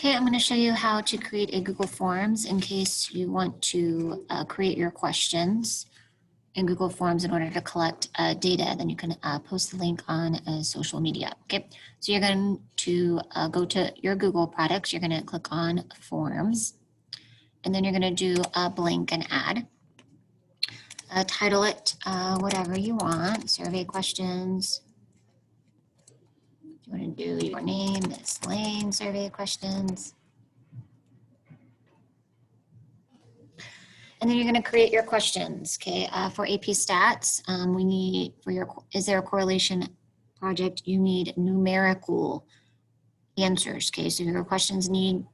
Okay, I'm going to show you how to create a Google Forms in case you want to create your questions in Google Forms in order to collect data. Then you can post the link on social media. Okay, so you're going to go to your Google products. You're going to click on Forms, and then you're going to do a blank and add. Title it whatever you want, survey questions. You want to do your name, Miss Lane, survey questions. And then you're going to create your questions, okay? For AP Stats, we need, for your, is there a correlation project, you need numerical answers, okay? So your questions need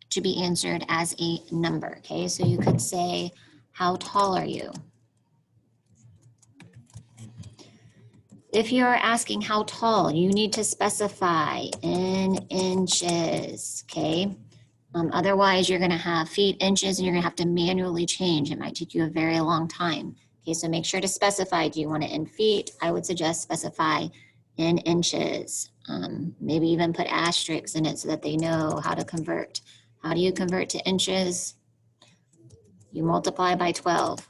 to be answered as a number, okay? So you could say, how tall are you? If you're asking how tall, you need to specify in inches, okay? Otherwise, you're going to have feet, inches, and you're going to have to manually change. It might take you a very long time. Okay, so make sure to specify. Do you want it in feet? I would suggest specify in inches. Maybe even put asterisks in it so that they know how to convert. How do you convert to inches? You multiply by 12.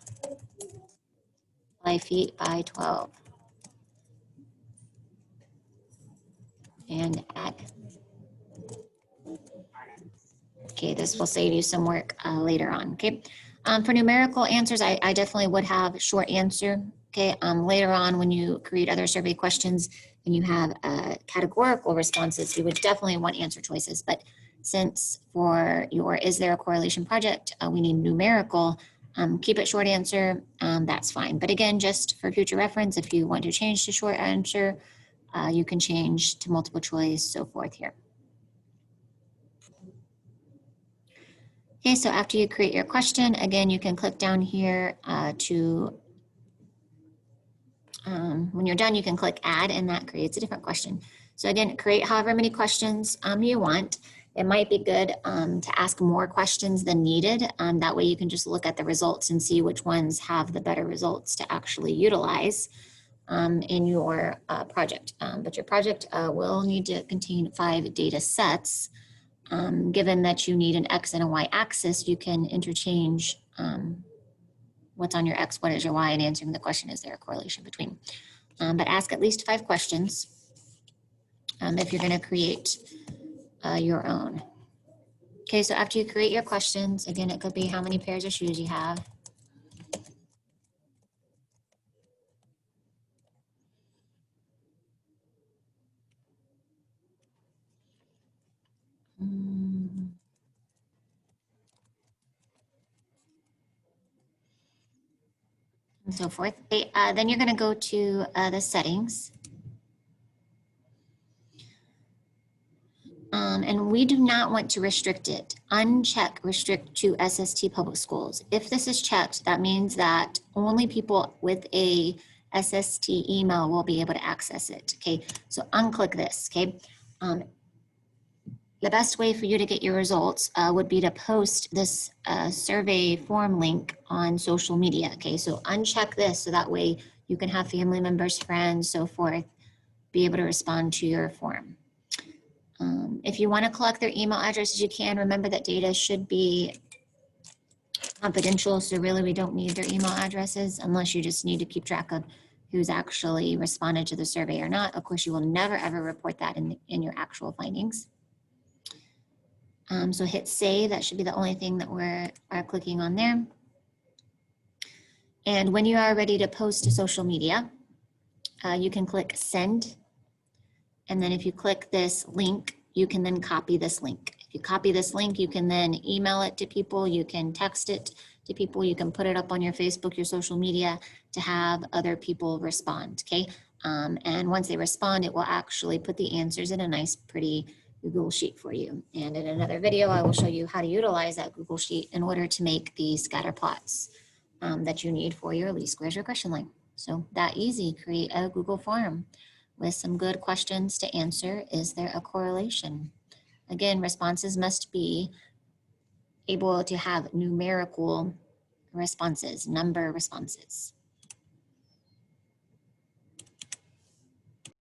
Multiply feet by 12. And add. Okay, this will save you some work later on, okay? For numerical answers, I definitely would have short answer, okay? Later on when you create other survey questions and you have categorical responses, you would definitely want answer choices. But since for your is there a correlation project, we need numerical, keep it short answer, that's fine. But again, just for future reference, if you want to change to short answer, you can change to multiple choice, so forth here. Okay, so after you create your question, again, you can click down here when you're done, you can click add and that creates a different question. So again, create however many questions you want. It might be good to ask more questions than needed. That way you can just look at the results and see which ones have the better results to actually utilize in your project. But your project will need to contain 5 data sets. Given that you need an X and a Y axis, you can interchange what's on your X, what is your Y, and answering the question, is there a correlation between? But ask at least 5 questions if you're going to create your own. Okay, so after you create your questions, again, it could be how many pairs of shoes you have. And so forth. Okay, then you're going to go to the settings. And we do not want to restrict it. Uncheck restrict to SST public schools. If this is checked, that means that only people with a SST email will be able to access it. Okay, so unclick this. Okay, the best way for you to get your results would be to post this survey form link on social media. Okay, so uncheck this so that way you can have family members, friends, so forth, be able to respond to your form. If you want to collect their email addresses, you can. Remember that data should be confidential, so really we don't need their email addresses unless you just need to keep track of who's actually responded to the survey or not. Of course, you will never ever report that in your actual findings. So hit save, that should be the only thing that we're clicking on there. And when you are ready to post to social media, you can click send. And then if you click this link, you can then copy this link. If you copy this link, you can then email it to people, you can text it to people, you can put it up on your Facebook, your social media to have other people respond, okay? And once they respond, it will actually put the answers in a nice, pretty Google Sheet for you. And in another video, I will show you how to utilize that Google Sheet in order to make the scatter plots that you need for your least squares regression line. So that easy, create a Google form with some good questions to answer. Is there a correlation? Again, responses must be able to have numerical responses, number responses.